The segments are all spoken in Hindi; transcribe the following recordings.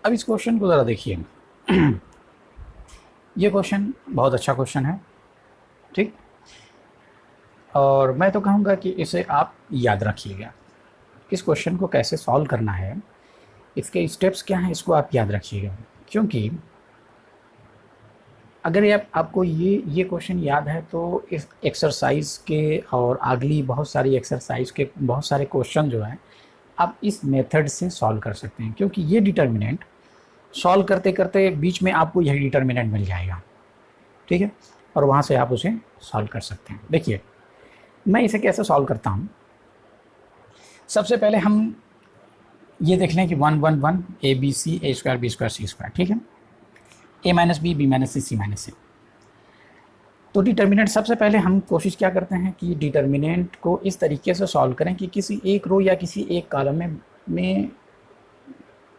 अब इस क्वेश्चन को ज़रा देखिए। ये क्वेश्चन बहुत अच्छा क्वेश्चन है, ठीक। और मैं तो कहूँगा कि इसे आप याद रखिएगा। इस क्वेश्चन को कैसे सॉल्व करना है, इसके स्टेप्स क्या हैं, इसको आप याद रखिएगा। क्योंकि अगर ये आपको ये क्वेश्चन याद है तो इस एक्सरसाइज के और अगली बहुत सारी एक्सरसाइज के बहुत सारे क्वेश्चन जो हैं आप इस मेथड से सॉल्व कर सकते हैं। क्योंकि ये डिटर्मिनेंट सॉल्व करते करते बीच में आपको यही डिटर्मिनेंट मिल जाएगा, ठीक है, और वहाँ से आप उसे सॉल्व कर सकते हैं। देखिए मैं इसे कैसे सॉल्व करता हूँ। सबसे पहले हम ये देख लें कि 1 1 1 a b c a square b square c square, ठीक है, a minus b minus c minus c. तो डिटर्मिनेंट सबसे पहले हम कोशिश क्या करते हैं कि डिटर्मिनेंट को इस तरीके से सॉल्व करें कि किसी एक रो या किसी एक कॉलम में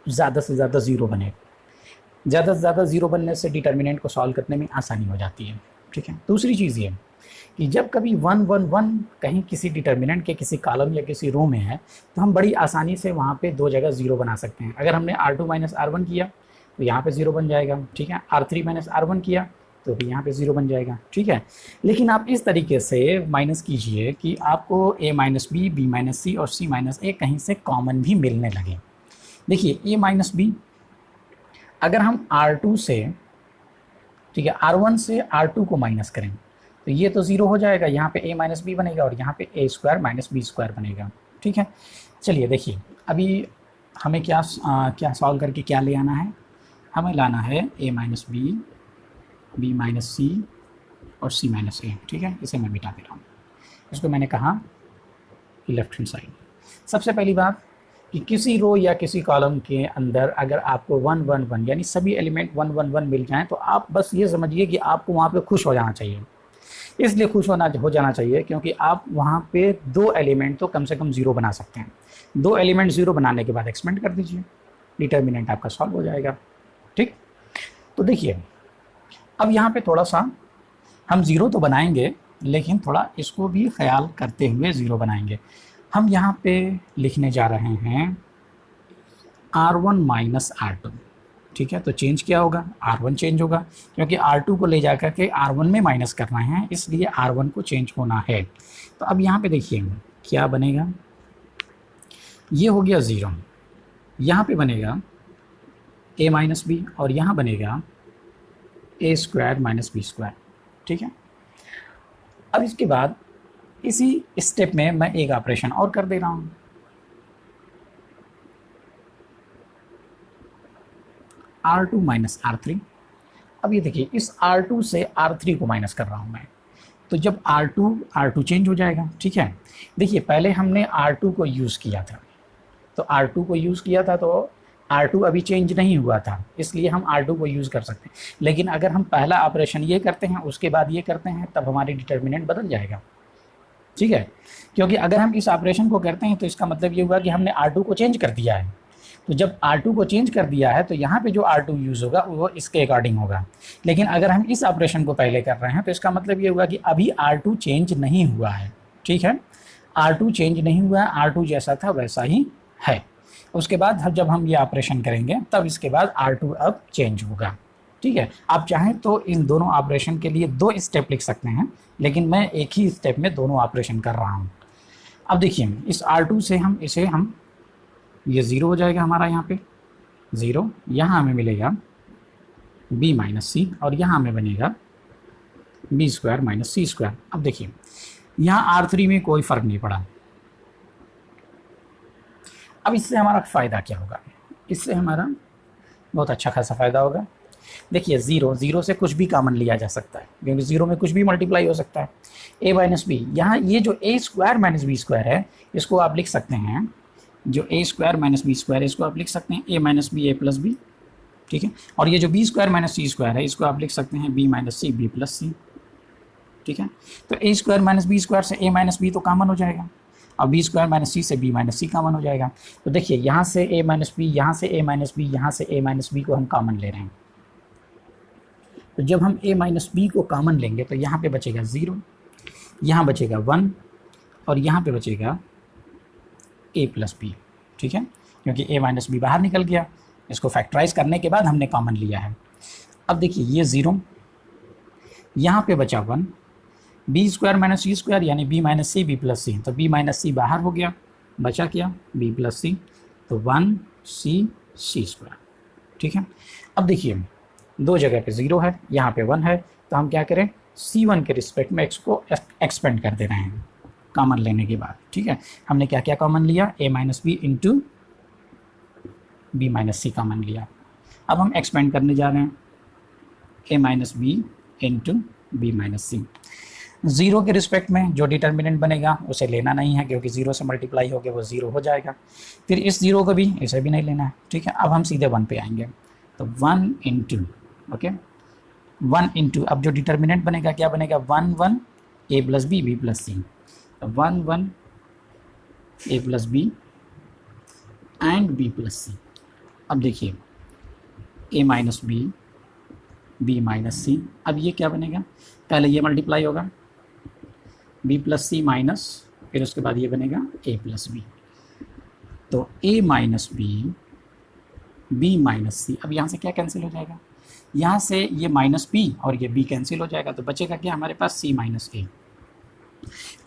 ज़्यादा से ज़्यादा ज़ीरो बने। ज़्यादा से ज़्यादा ज़ीरो बनने से डिटर्मिनेंट को सॉल्व करने में आसानी हो जाती है, ठीक है। दूसरी चीज़ ये कि जब कभी 1 1 1 कहीं किसी डिटर्मिनेंट के किसी कॉलम या किसी रो में है तो हम बड़ी आसानी से वहाँ पे दो जगह ज़ीरो बना सकते हैं। अगर हमने R2 माइनस R1 किया तो यहाँ पे ज़ीरो बन जाएगा, ठीक है। R3 माइनस R1 किया तो भी यहाँ पे ज़ीरो बन जाएगा, ठीक है। लेकिन आप इस तरीके से माइनस कीजिए कि आपको a minus b minus c और c माइनस ए कहीं से कॉमन भी मिलने लगे। देखिए a माइनस बी अगर हम R2 से, ठीक है, R1 से R2 को माइनस करें तो ये तो ज़ीरो हो जाएगा, यहाँ पे a माइनस बी बनेगा और यहाँ पे a square minus b square बनेगा, ठीक है। चलिए देखिए अभी हमें क्या सॉल्व करके क्या ले आना है। हमें लाना है a minus b minus c और c माइनस ए, ठीक है। इसे मैं मिटा दे रहा हूँ, इसको मैंने कहा कि लेफ्ट हैंड साइड। सबसे पहली बात कि किसी रो या किसी कॉलम के अंदर अगर आपको 1 1 1 यानी सभी एलिमेंट 1 1 1 मिल जाएं तो आप बस ये समझिए कि आपको वहाँ पे खुश हो जाना चाहिए। इसलिए खुश हो जाना चाहिए क्योंकि आप वहाँ पे दो एलिमेंट तो कम से कम ज़ीरो बना सकते हैं। दो एलिमेंट ज़ीरो बनाने के बाद एक्सपेंड कर दीजिए, डिटर्मिनेंट आपका सॉल्व हो जाएगा, ठीक। तो देखिए अब यहाँ पे थोड़ा सा हम ज़ीरो तो बनाएंगे लेकिन थोड़ा इसको भी ख्याल करते हुए ज़ीरो बनाएंगे। हम यहाँ पे लिखने जा रहे हैं R1 माइनस R2, ठीक है। तो चेंज क्या होगा, R1 चेंज होगा क्योंकि R2 को ले जा कर के R1 में माइनस करना है, इसलिए R1 को चेंज होना है। तो अब यहाँ पे देखिए क्या बनेगा, ये हो गया ज़ीरो, यहाँ पे बनेगा a माइनस बी और यहाँ बनेगा a square minus b square, ठीक है। अब इसके बाद इसी स्टेप में मैं एक ऑपरेशन और कर दे रहा हूँ। R2 minus R3। अब ये देखिए इस R2 से R3 को माइनस कर रहा हूँ मैं, तो जब R2 चेंज हो जाएगा, ठीक है। देखिए पहले हमने R2 को यूज़ किया था, तो R2 को यूज़ किया था तो R2 अभी चेंज नहीं हुआ था, इसलिए हम R2 को यूज़ कर सकते हैं। लेकिन अगर हम पहला ऑपरेशन ये करते हैं उसके बाद ये करते हैं तब हमारी डिटर्मिनेंट बदल जाएगा, ठीक है। क्योंकि अगर हम इस ऑपरेशन को करते हैं तो इसका मतलब ये हुआ कि हमने R2 को चेंज कर दिया है। तो जब R2 को चेंज कर दिया है तो यहाँ पे जो R2 यूज़ होगा वो इसके अकॉर्डिंग होगा। लेकिन अगर हम इस ऑपरेशन को पहले कर रहे हैं तो इसका मतलब ये हुआ कि अभी R2 चेंज नहीं हुआ है, ठीक है। R2 चेंज नहीं हुआ है, R2 जैसा था वैसा ही है। उसके बाद जब हम ये ऑपरेशन करेंगे तब इसके बाद R2 अब चेंज होगा, ठीक है। आप चाहें तो इन दोनों ऑपरेशन के लिए दो स्टेप लिख सकते हैं, लेकिन मैं एक ही स्टेप में दोनों ऑपरेशन कर रहा हूँ। अब देखिए इस R2 से हम ये ज़ीरो हो जाएगा हमारा, यहाँ पे ज़ीरो, यहाँ हमें मिलेगा b माइनस सी और यहाँ हमें बनेगा B square minus c square. अब देखिए यहाँ R3 में कोई फ़र्क नहीं पड़ा। अब इससे हमारा फ़ायदा क्या होगा, इससे हमारा बहुत अच्छा खासा फ़ायदा होगा। देखिए ज़ीरो से कुछ भी कॉमन लिया जा सकता है क्योंकि ज़ीरो में कुछ भी मल्टीप्लाई हो सकता है। a माइनस बी, यहाँ ये जो a square minus b square है इसको आप लिख सकते हैं, जो a square minus b square है इसको आप लिख सकते हैं a minus b a plus b, ठीक है। और ये जो b square minus c square है इसको आप लिख सकते हैं b minus c b plus c, ठीक है। तो a square minus b square से a माइनस बी तो कॉमन हो जाएगा और b स्क्वायर माइनस सी से b माइनस सी कॉमन हो जाएगा। तो देखिए यहाँ से a माइनस बी, यहाँ से a माइनस बी, यहाँ से a माइनस बी को हम कॉमन ले रहे हैं। तो जब हम a माइनस बी को कॉमन लेंगे तो यहाँ पे बचेगा ज़ीरो, यहाँ बचेगा 1 और यहाँ पे बचेगा a प्लस बी, ठीक है, क्योंकि a माइनस बी बाहर निकल गया इसको फैक्टराइज करने के बाद हमने कॉमन लिया है। अब देखिए ये 0, यहाँ पे बचा 1, b square minus c square यानी b minus c b plus c, तो बी माइनस सी बाहर हो गया, बचा क्या बी प्लस सी, तो 1 सी सी स्क्वायर। ठीक है, अब देखिए दो जगह पे 0 है, यहाँ पे 1 है, तो हम क्या करें C1 के रिस्पेक्ट में x को एक्सपेंड कर दे रहे हैं कॉमन लेने के बाद। ठीक है, हमने क्या क्या कॉमन लिया, a minus b into b minus c common लिया। अब हम एक्सपेंड करने जा रहे हैं a minus b into b minus c. 0 के रिस्पेक्ट में जो डिटर्मिनेंट बनेगा उसे लेना नहीं है, क्योंकि 0 से मल्टीप्लाई हो गया वो 0 हो जाएगा। फिर इस 0 को भी, इसे भी नहीं लेना है। ठीक है, अब हम सीधे 1 पे आएंगे, तो 1 इंटू, ओके 1 इंटू, अब जो डिटर्मिनेंट बनेगा क्या बनेगा 1 1 a plus b b plus c, तो 1 1 a plus b and b plus c. अब देखिए a minus b b minus c, अब ये क्या बनेगा, पहले ये मल्टीप्लाई होगा b प्लस सी माइनस, फिर उसके बाद ये बनेगा a प्लस बी, तो a minus b b minus c. अब यहाँ से क्या कैंसिल हो जाएगा, यहाँ से ये माइनस बी और ये b कैंसिल हो जाएगा, तो बचेगा क्या हमारे पास c माइनस ए,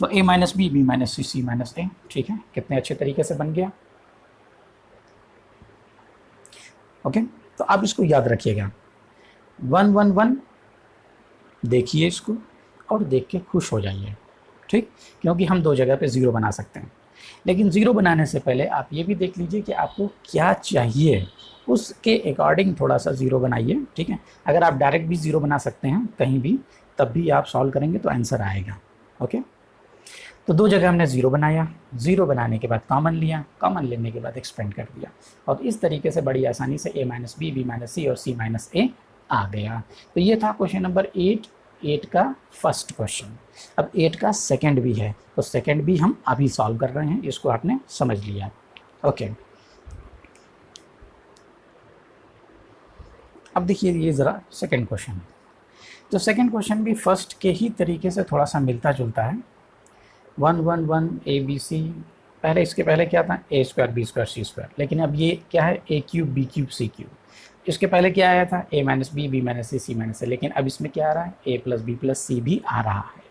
तो a minus b b minus c c minus a. ठीक है, कितने अच्छे तरीके से बन गया। ओके, तो आप इसको याद रखिएगा 1 1 1, देखिए इसको और देख के खुश हो जाइए। ठीक, क्योंकि हम दो जगह पे 0 बना सकते हैं, लेकिन 0 बनाने से पहले आप ये भी देख लीजिए कि आपको क्या चाहिए, उसके अकॉर्डिंग थोड़ा सा 0 बनाइए। ठीक है, अगर आप डायरेक्ट भी 0 बना सकते हैं कहीं भी, तब भी आप सॉल्व करेंगे तो आंसर आएगा। ओके, तो दो जगह हमने 0 बनाया, 0 बनाने के बाद कॉमन लिया, कॉमन लेने के बाद एक्सपेंड कर दिया, और इस तरीके से बड़ी आसानी से a minus b b minus c और c माइनस ए आ गया। तो ये था क्वेश्चन नंबर 8 का फर्स्ट क्वेश्चन। अब 8 का सेकंड भी है, तो सेकंड भी हम अभी सॉल्व कर रहे हैं, इसको आपने समझ लिया। ओके, अब देखिए ये ज़रा सेकंड क्वेश्चन, तो सेकंड क्वेश्चन भी फर्स्ट के ही तरीके से थोड़ा सा मिलता जुलता है। 1 1 1 ए बी सी, पहले इसके पहले क्या था a square b square c square, लेकिन अब ये क्या है a cube b cube c cube. इसके पहले क्या आया था a minus b b minus c c minus c, लेकिन अब इसमें क्या आ रहा है a plus b plus c भी आ रहा है।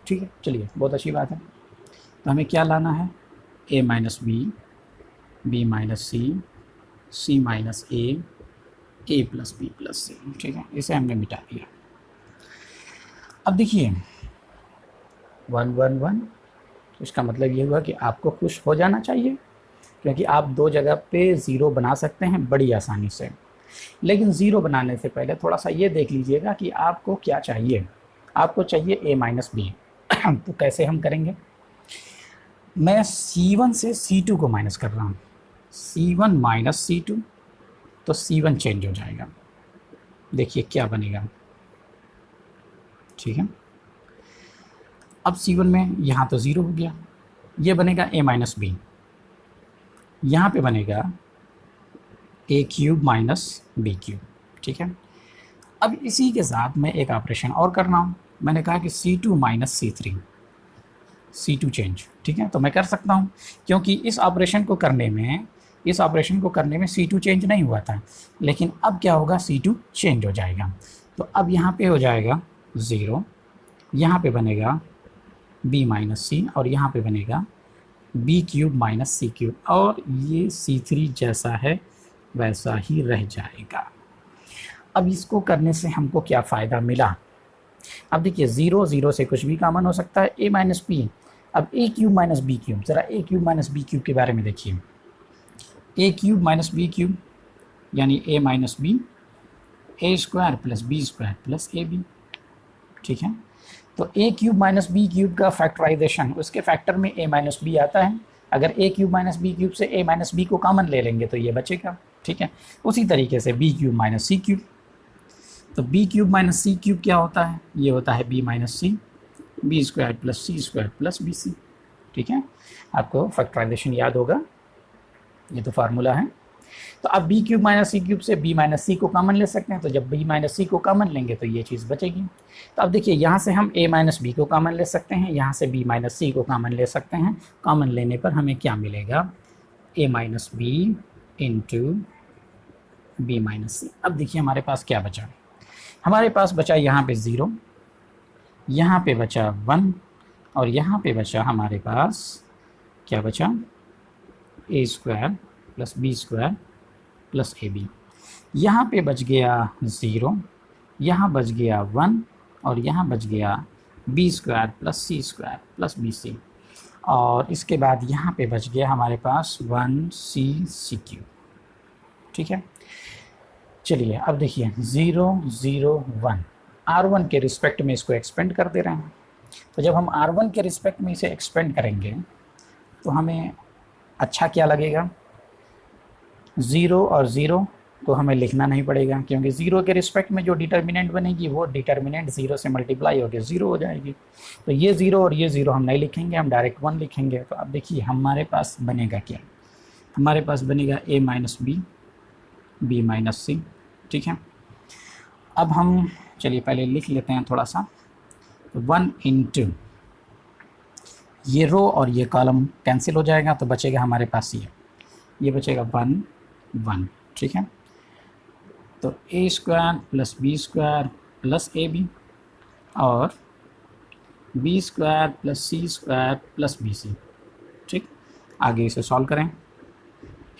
ठीक है, चलिए बहुत अच्छी बात है। तो हमें क्या लाना है a minus b b minus c c minus a plus b plus c. ठीक है, इसे हमने मिटा दिया। अब देखिए 1 1 1, इसका मतलब ये हुआ कि आपको खुश हो जाना चाहिए, क्योंकि आप दो जगह पे 0 बना सकते हैं बड़ी आसानी से। लेकिन 0 बनाने से पहले थोड़ा सा ये देख लीजिएगा कि आपको क्या चाहिए। आपको चाहिए a माइनस बी, तो कैसे हम करेंगे, मैं C1 से C2 को माइनस कर रहा हूँ, C1 माइनस C2, तो C1 चेंज हो जाएगा। देखिए क्या बनेगा। ठीक है, अब C1 में यहाँ तो 0 हो गया, ये बनेगा a माइनस बी, यहाँ पे बनेगा a cube minus b cube. ठीक है, अब इसी के साथ मैं एक ऑपरेशन और कर रहा हूँ, मैंने कहा कि C2 minus C3, C2 change. ठीक है, तो मैं कर सकता हूँ, क्योंकि इस ऑपरेशन को करने में C2 चेंज नहीं हुआ था, लेकिन अब क्या होगा C2 चेंज हो जाएगा। तो अब यहाँ पे हो जाएगा 0, यहाँ पे बनेगा b माइनस सी और यहाँ पे बनेगा b क्यूब माइनस सी क्यूब, और ये C3 जैसा है वैसा ही रह जाएगा। अब इसको करने से हमको क्या फ़ायदा मिला, अब देखिए 0 0 से कुछ भी कॉमन हो सकता है, a माइनस बी। अब a cube minus b cube, ज़रा a cube minus b cube के बारे में देखिए, a cube minus b cube यानी a minus b, a square plus b square plus a b. ठीक है, तो a cube minus b cube का फैक्टराइजेशन, उसके फैक्टर में a माइनस बी आता है। अगर a cube minus b cube से a माइनस बी को कॉमन ले लेंगे तो ये बचेगा। ठीक है, उसी तरीके से b क्यूब माइनस सी क्यूब, तो b क्यूब माइनस सी क्यूब क्या होता है, ये होता है b minus c, B square plus c square plus b c. ठीक है, आपको फैक्टराइजेशन याद होगा, ये तो फार्मूला है। तो अब b क्यूब माइनस सी क्यूब से b माइनस सी को कॉमन ले सकते हैं, तो जब b माइनस सी को कॉमन लेंगे तो ये चीज़ बचेगी। तो अब देखिए यहाँ से हम a माइनस बी को कॉमन ले सकते हैं, यहाँ से b माइनस सी को कॉमन ले सकते हैं। कॉमन लेने पर हमें क्या मिलेगा, a minus b into b minus c. अब देखिए हमारे पास क्या बचा, हमारे पास बचा यहाँ पे 0, यहाँ पे बचा 1 और यहाँ पे बचा हमारे पास क्या बचा, a square plus b square plus a b. यहाँ पे बच गया 0, यहाँ बच गया 1 और यहाँ बच गया B square plus c square plus b सी। और इसके बाद यहाँ पे बच गया हमारे पास 1 सी क्यू। ठीक है, चलिए अब देखिए 0 0 1 R1 के रिस्पेक्ट में इसको एक्सपेंड कर दे रहे हैं। तो जब हम R1 के रिस्पेक्ट में इसे एक्सपेंड करेंगे तो हमें अच्छा क्या लगेगा, 0 और 0 तो हमें लिखना नहीं पड़ेगा, क्योंकि 0 के रिस्पेक्ट में जो डिटर्मिनेंट बनेगी वो डिटर्मिनेंट 0 से मल्टीप्लाई होकर 0 हो जाएगी। तो ये 0 और ये 0 हम नहीं लिखेंगे, हम डायरेक्ट 1 लिखेंगे। तो अब देखिए हमारे पास बनेगा क्या, हमारे पास बनेगा a minus b, b minus c. ठीक है, अब हम चलिए पहले लिख लेते हैं थोड़ा सा। 1 इंटू ये रो और ये कॉलम कैंसिल हो जाएगा, तो बचेगा हमारे पास ये बचेगा 1 1। ठीक है, तो a square plus b square plus a b और b square plus c square plus b c. ठीक, आगे इसे सॉल्व करें,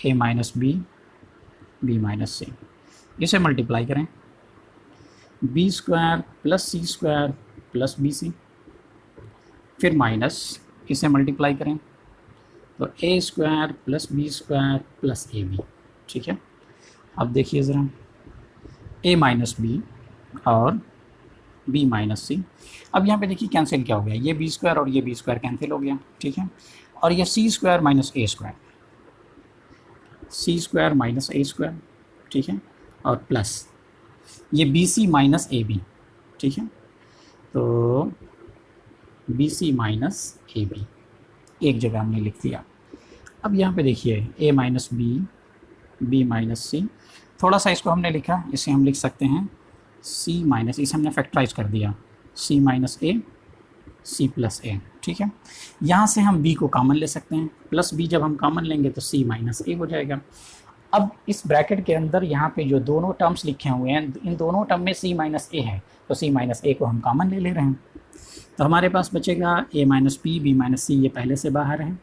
a minus b, b minus c, इसे मल्टीप्लाई करें, b square plus c square plus b c, फिर माइनस, इसे मल्टीप्लाई करें तो a square plus b square plus a b. ठीक है, अब देखिए ज़रा, ए माइनस बी और बी माइनस सी। अब यहाँ पे देखिए कैंसिल क्या हो गया, ये बी स्क्वायर और ये बी स्क्वायर कैंसिल हो गया। ठीक है, और ये c square minus a square, c square minus a square. ठीक है, और प्लस ये b c minus a b. ठीक है, तो b c minus a b एक जगह हमने लिख दिया। अब यहाँ पे देखिए a minus b, b minus c, थोड़ा सा इसको हमने लिखा, इसे हम लिख सकते हैं सी माइनस, इसे हमने फैक्टराइज कर दिया, सी माइनस ए, सी प्लस ए। ठीक है, यहाँ से हम b को कॉमन ले सकते हैं, प्लस b जब हम कॉमन लेंगे तो c माइनस ए हो जाएगा। अब इस ब्रैकेट के अंदर यहाँ पे जो दोनों टर्म्स लिखे हुए हैं, इन दोनों टर्म में c माइनस ए है, तो c माइनस ए को हम कॉमन ले रहे हैं। तो हमारे पास बचेगा a minus b, b minus c, ये पहले से बाहर है,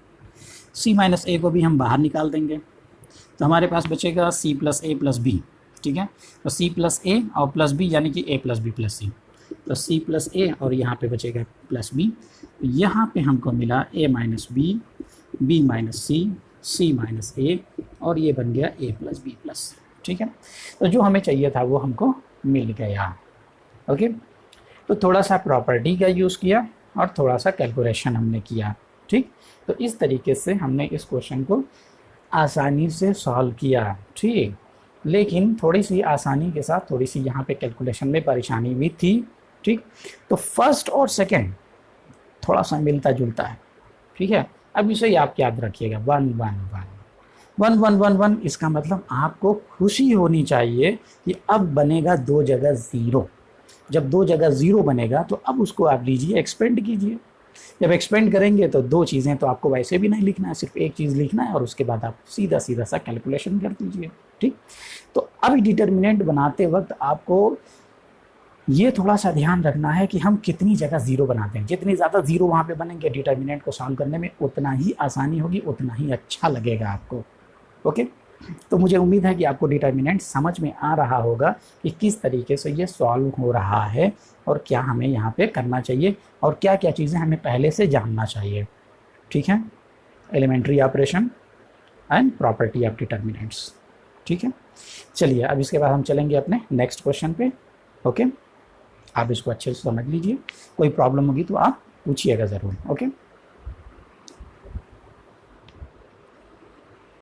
c माइनस ए को भी हम बाहर निकाल देंगे, तो हमारे पास बचेगा c प्लस ए प्लस बी। ठीक है, तो c प्लस ए और प्लस बी यानी कि a plus b plus c, तो c प्लस ए और यहाँ पे बचेगा प्लस बी। तो यहाँ पे हमको मिला a minus b, b minus c, c minus a और ये बन गया a plus b plus c. ठीक है, तो जो हमें चाहिए था वो हमको मिल गया। ओके, तो थोड़ा सा प्रॉपर्टी का यूज़ किया और थोड़ा सा कैलकुलेशन हमने किया। ठीक, तो इस तरीके से हमने इस क्वेश्चन को आसानी से सॉल्व किया। ठीक, लेकिन थोड़ी सी आसानी के साथ थोड़ी सी यहाँ पे कैलकुलेशन में परेशानी भी थी। ठीक, तो फर्स्ट और सेकंड थोड़ा सा मिलता जुलता है। ठीक है, अब इसे आप याद रखिएगा, 1 1 1 1 1 1 1, इसका मतलब आपको खुशी होनी चाहिए कि अब बनेगा 2 जगह 0। जब 2 जगह 0 बनेगा तो अब उसको आप लीजिए, एक्सपेंड कीजिए। जब एक्सपेंड करेंगे तो 2 चीज़ें तो आपको वैसे भी नहीं लिखना है, सिर्फ एक चीज़ लिखना है और उसके बाद आप सीधा सीधा सा कैलकुलेशन कर दीजिए। ठीक, तो अब डिटर्मिनेंट बनाते वक्त आपको ये थोड़ा सा ध्यान रखना है कि हम कितनी जगह 0 बनाते हैं। जितनी ज़्यादा 0 वहाँ पे बनेंगे डिटर्मिनेंट को सॉल्व करने में उतना ही आसानी होगी, उतना ही अच्छा लगेगा आपको। ओके, तो मुझे उम्मीद है कि आपको डिटर्मिनेंट समझ में आ रहा होगा कि किस तरीके से ये सॉल्व हो रहा है और क्या हमें यहाँ पे करना चाहिए और क्या क्या चीज़ें हमें पहले से जानना चाहिए। ठीक है, elementary operation and property of determinants. ठीक है, चलिए अब इसके बाद हम चलेंगे अपने नेक्स्ट क्वेश्चन पे। ओके, आप इसको अच्छे से समझ लीजिए, कोई प्रॉब्लम होगी तो आप पूछिएगा ज़रूर। ओके।